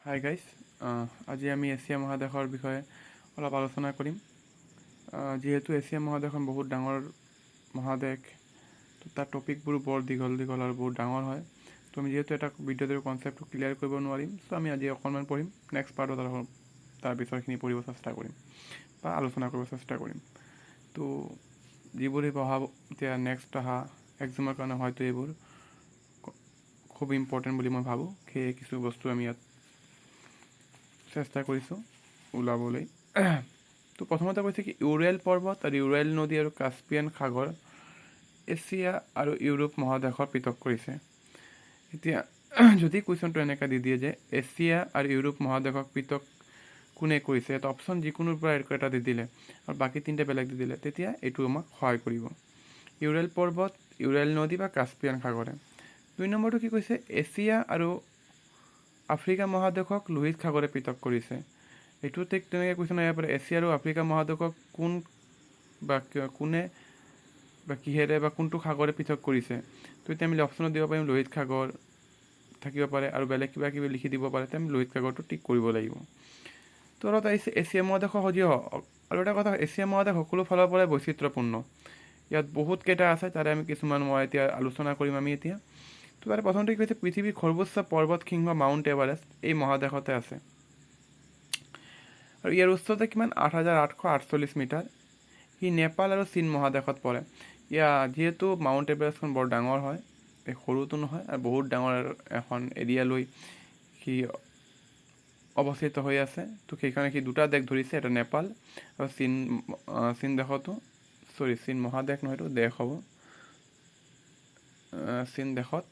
Hi guys, আজি আমি Asia মহাদেশৰ বিষয়ে অলপ আলোচনা কৰিম। যিহেতু এছিয়া মহাদেশখন বহুত ডাঙৰ মহাদেশ, তো তাৰ টপিকবোৰ বৰ দীঘল আৰু বহুত ডাঙৰ হয়। তো আমি যিহেতু এটা ভিডিঅ'টোৰ কনচেপ্টটো ক্লিয়াৰ কৰিব নোৱাৰিম, চ' আমি আজি অকণমান পঢ়িম। নেক্সট পাৰ্টত তাৰ পিছৰখিনি পঢ়িব চেষ্টা কৰিম বা আলোচনা কৰিব চেষ্টা কৰিম। তো যিবোৰ পঢ়া এতিয়া নেক্সট অহা এক্সামৰ কাৰণে হয়তো এইবোৰ খুব ইম্পৰ্টেণ্ট বুলি মই ভাবোঁ। সেয়ে কিছু বস্তু আমি ইয়াত চেষ্টা কৰিছোঁ ওলাবলৈ। তো প্ৰথমতে কৈছে কি ইউৰেল পৰ্বত আৰু ইউৰেল নদী আৰু কাস্পিয়ান সাগৰ এছিয়া আৰু ইউৰোপ মহাদেশৰ পৃথক কৰিছে। এতিয়া যদি কুৱেশ্যনটো এনেকৈ দি দিয়ে যে এছিয়া আৰু ইউৰোপ মহাদেশক পৃথক কোনে কৰিছে, এটা অপশ্যন যিকোনোৰ পৰা এটা দি দিলে আৰু বাকী তিনিটা বেলেগ দি দিলে, তেতিয়া এইটো আমাক সহায় কৰিব। ইউৰেল পৰ্বত, ইউৰেল নদী বা কাস্পিয়ান সাগৰে। 2 নম্বৰটো কি কৈছে, এছিয়া আৰু আফ্ৰিকা মহাদেশক লোহিত সাগৰে পৃথক কৰিছে। এইটো ঠিক তেনেকৈ কুৱেশ্যন আহিব পাৰে, এছিয়া আৰু আফ্ৰিকা মহাদেশক কোনে বা কিহেৰে বা কোনটো সাগৰে পৃথক কৰিছে। তো এতিয়া আমি অপশ্যনত দিব পাৰিম লোহিত সাগৰ থাকিব পাৰে আৰু বেলেগ কিবা কিবি লিখি দিব পাৰে, তেতিয়া আমি লোহিত সাগৰটো টিক কৰিব লাগিব। তো অলপ আহিছে এছিয়া মহাদেশৰ সজীৱ আৰু এটা কথা, এছিয়া মহাদেশ সকলো ফালৰ পৰাই বৈচিত্ৰ্যপূৰ্ণ। ইয়াত বহুত কেইটা আছে, তাৰে আমি কিছুমান মই এতিয়া আলোচনা কৰিম আমি এতিয়া। তো তাৰে প্ৰথমতে কি কৈছে, পৃথিৱীৰ সৰ্বোচ্চ পৰ্বত শৃংগ মাউণ্ট এভাৰেষ্ট এই মহাদেশতে আছে আৰু ইয়াৰ উচ্চতা কিমান 8,848 মিটাৰ। সি নেপাল আৰু চীন মহাদেশত পৰে। যিহেতু মাউণ্ট এভাৰেষ্টখন বৰ ডাঙৰ হয়, এই সৰুটো নহয়, আৰু বহুত ডাঙৰ এখন এৰিয়ালৈ সি অৱস্থিত হৈ আছে। তো সেইকাৰণে সি দুটা দেশ ধৰিছে, এটা নেপাল আৰু চীন দেশতো, চীন মহাদেশ নহয়, এইটো দেশ হ'ব, চীন দেশত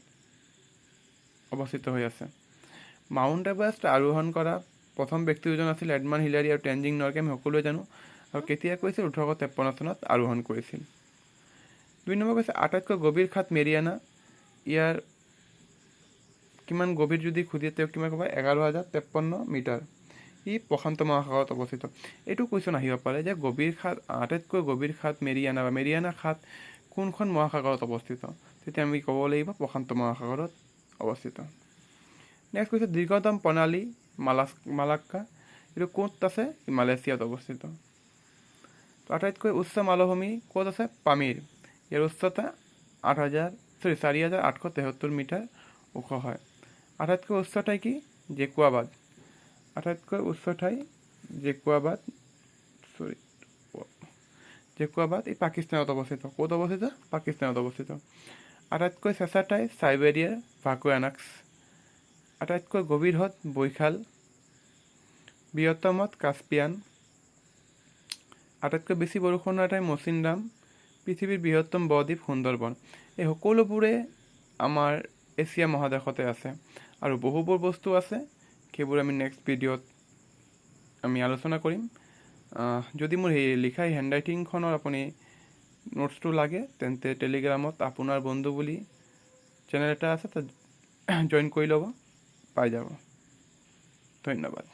অৱস্থিত হৈ আছে। মাউণ্ট এভাৰেষ্ট আৰোহণ কৰা প্ৰথম ব্যক্তি দুজন আছিল এডমাণ্ড হিলাৰী আৰু টেনজিং নৰকে, আমি সকলোৱে জানো। আৰু কেতিয়া কৰিছিল, 1853 চনত আৰোহণ কৰিছিল। 2 নম্বৰ কৈছে আটাইতকৈ গভীৰ খাট মেৰিয়ানা। ইয়াৰ কিমান গভীৰ যদি সুধে তেওঁ কিমান ক'ব, 11,053 মিটাৰ। ই প্ৰশান্ত মহাসাগৰত অৱস্থিত। এইটো কুৱেশ্যন আহিব পাৰে যে আটাইতকৈ গভীৰ খাট মেৰিয়ানা বা মেৰিয়ানা খাট কোনখন মহাসাগৰত অৱস্থিত, তেতিয়া আমি ক'ব লাগিব প্ৰশান্ত মহাসাগৰত অৱস্থিত। নেক্সট কৈছে দীৰ্ঘতম প্ৰণালী মালাক্কা, এইটো ক'ত আছে, মালয়েছিয়াত অৱস্থিত। আটাইতকৈ উচ্চ মালভূমি ক'ত আছে, পামিৰ। ইয়াৰ উচ্চতা 4,873 মিটাৰ ওখ হয়। আটাইতকৈ উচ্চ ঠাই কি, জেকুৱাবাদ। আটাইতকৈ উচ্চ ঠাই জেকুৱাবাদ এই পাকিস্তানত অৱস্থিত। ক'ত অৱস্থিত, পাকিস্তানত অৱস্থিত। আটাইতকৈ চেঁচা ঠাই চাইবেৰিয়াৰ ভাকুৱানাক্স। আটাইতকৈ গভীৰ হ্ৰদ বৈশাল। বৃহত্তম হ্ৰদ কাস্পিয়ান। আটাইতকৈ বেছি বৰষুণ হোৱা ঠাই মৌচিনৰাম। পৃথিৱীৰ বৃহত্তম বদ্বীপ সুন্দৰবন। এই সকলোবোৰে আমাৰ এছিয়া মহাদেশতে আছে আৰু বহুবোৰ বস্তু আছে, সেইবোৰ আমি নেক্সট ভিডিঅ'ত আমি আলোচনা কৰিম। যদি মোৰ লিখা হেণ্ডৰাইটিংখনৰ আপুনি নোটছটো লাগে, তেন্তে টেলিগ্ৰামত আপোনাৰ বন্ধু বুলি চেনেল এটা আছে, তাত জইন কৰি ল'ব, পাই যাব। ধন্যবাদ।